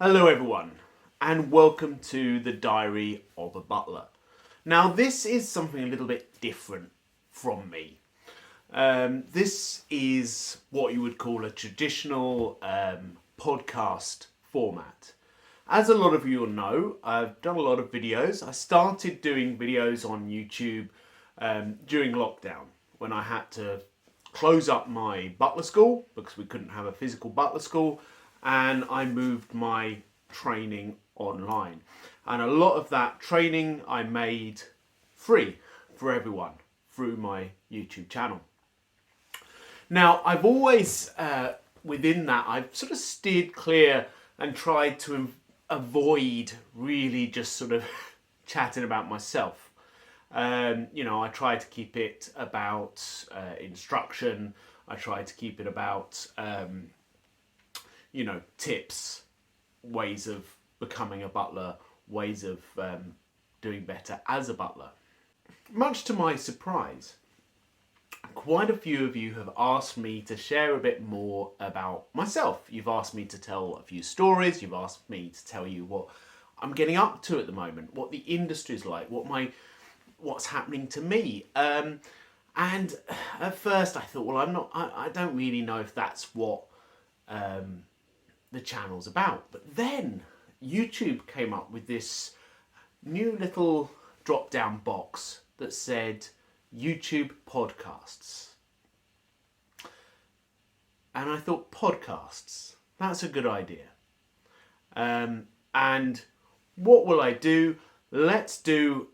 Hello everyone, and welcome to the Diary of a Butler. Now this is something a little bit different from me. This is what you would call a traditional podcast format. As a lot of you will know, I've done a lot of videos. I started doing videos on YouTube during lockdown when I had to close up my butler school because we couldn't have a physical butler school, and I moved my training online. And a lot of that training I made free for everyone through my YouTube channel. Now, I've always, within that, I've sort of steered clear and tried to avoid really just sort of chatting about myself. I try to keep it about instruction. I try to keep it about, tips, ways of becoming a butler, ways of doing better as a butler. Much to my surprise, quite a few of you have asked me to share a bit more about myself. You've asked me to tell a few stories. You've asked me to tell you what I'm getting up to at the moment, what the industry's like, what's happening to me. And at first I thought, well, I don't really know if that's what the channel's about. But then YouTube came up with this new little drop-down box that said YouTube podcasts. And I thought, podcasts, that's a good idea. And what will I do? Let's do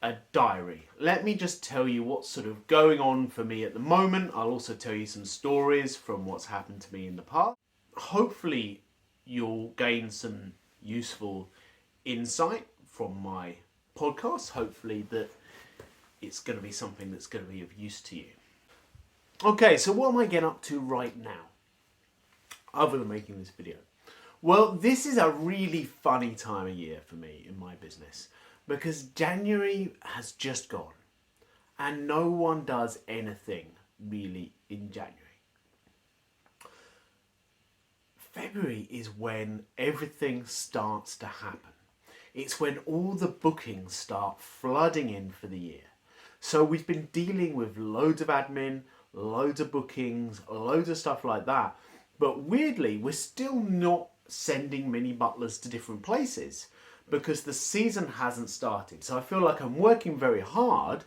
a diary. Let me just tell you what's sort of going on for me at the moment. I'll also tell you some stories from what's happened to me in the past. Hopefully you'll gain some useful insight from my podcast. Hopefully that it's going to be something that's going to be of use to you. Okay, so what am I getting up to right now, other than making this video? Well, this is a really funny time of year for me in my business, because January has just gone and no one does anything really in January. February is when everything starts to happen. It's when all the bookings start flooding in for the year. So we've been dealing with loads of admin, loads of bookings, loads of stuff like that. But weirdly, we're still not sending mini butlers to different places because the season hasn't started. So I feel like I'm working very hard,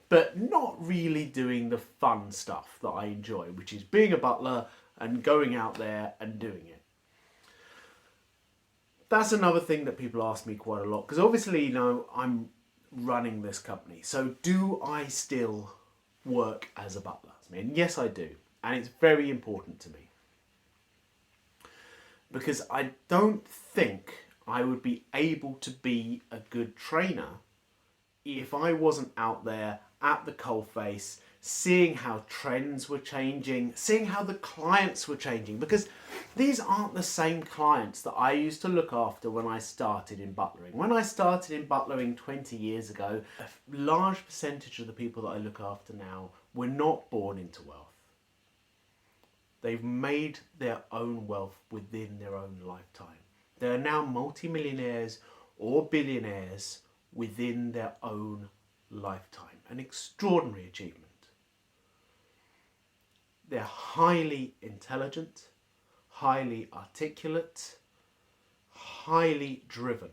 but not really doing the fun stuff that I enjoy, which is being a butler and going out there and doing it. That's another thing that people ask me quite a lot, because obviously, I'm running this company. So do I still work as a butler? And yes, I do. And it's very important to me, because I don't think I would be able to be a good trainer if I wasn't out there at the coalface, seeing how trends were changing, seeing how the clients were changing, because these aren't the same clients that I used to look after when I started in butlering. When I started in butlering 20 years ago, a large percentage of the people that I look after now were not born into wealth. They've made their own wealth within their own lifetime. They are now multi-millionaires or billionaires within their own lifetime. An extraordinary achievement. They're highly intelligent, highly articulate, highly driven.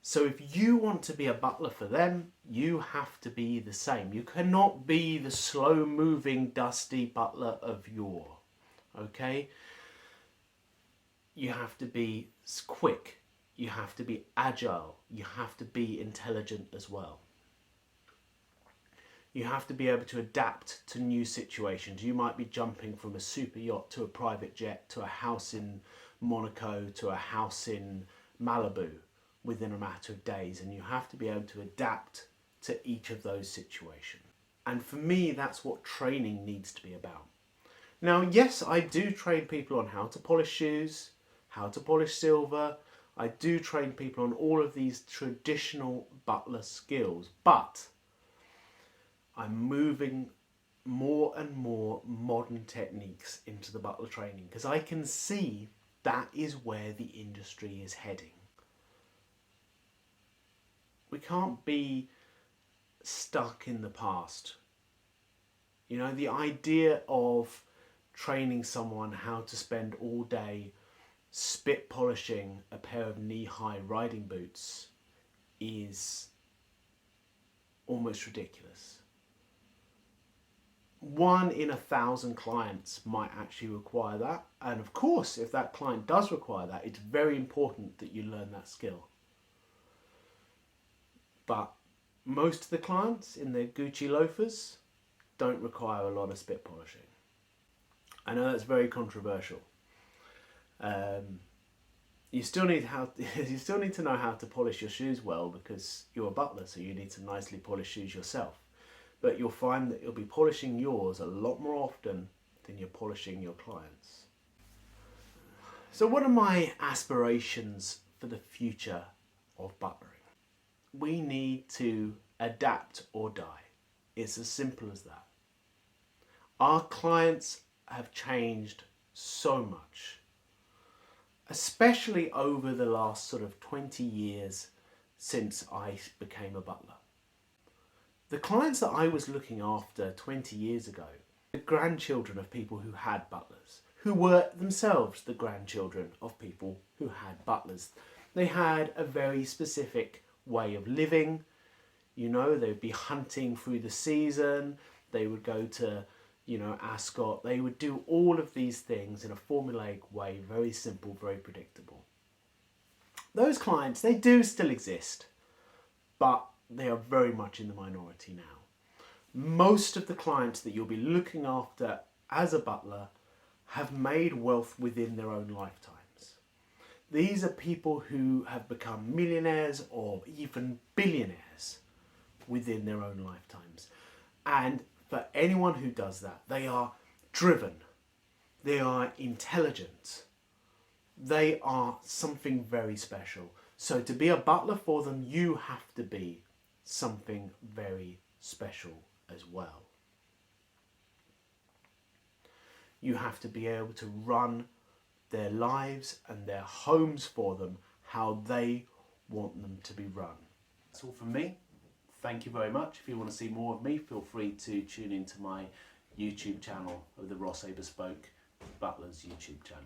So if you want to be a butler for them, you have to be the same. You cannot be the slow-moving, dusty butler of yore, okay? You have to be quick, you have to be agile, you have to be intelligent as well. You have to be able to adapt to new situations. You might be jumping from a super yacht to a private jet to a house in Monaco to a house in Malibu within a matter of days, and you have to be able to adapt to each of those situations. And for me, that's what training needs to be about. Now, yes, I do train people on how to polish shoes, how to polish silver. I do train people on all of these traditional butler skills, but I'm moving more and more modern techniques into the butler training, because I can see that is where the industry is heading. We can't be stuck in the past. You know, the idea of training someone how to spend all day spit polishing a pair of knee-high riding boots is almost ridiculous. 1 in 1,000 clients might actually require that, and of course, if that client does require that, it's very important that you learn that skill. But most of the clients in their Gucci loafers don't require a lot of spit polishing. I know that's very controversial. You still need to know how to polish your shoes well, because you're a butler, so you need to nicely polish shoes yourself. But you'll find that you'll be polishing yours a lot more often than you're polishing your clients. So what are my aspirations for the future of butlering? We need to adapt or die. It's as simple as that. Our clients have changed so much, especially over the last sort of 20 years since I became a butler. The clients that I was looking after 20 years ago, the grandchildren of people who had butlers, who were themselves the grandchildren of people who had butlers. They had a very specific way of living. You know, they would be hunting through the season, they would go to, you know, Ascot, they would do all of these things in a formulaic way, very simple, very predictable. Those clients, they do still exist, but they are very much in the minority now. Most of the clients that you'll be looking after as a butler have made wealth within their own lifetimes. These are people who have become millionaires or even billionaires within their own lifetimes. And for anyone who does that, they are driven, they are intelligent, they are something very special. So to be a butler for them, you have to be something very special as well. You have to be able to run their lives and their homes for them how they want them to be run. That's all from me. Thank you very much. If you want to see more of me, feel free to tune into my YouTube channel, or the Ross A. Bespoke Butler's YouTube channel.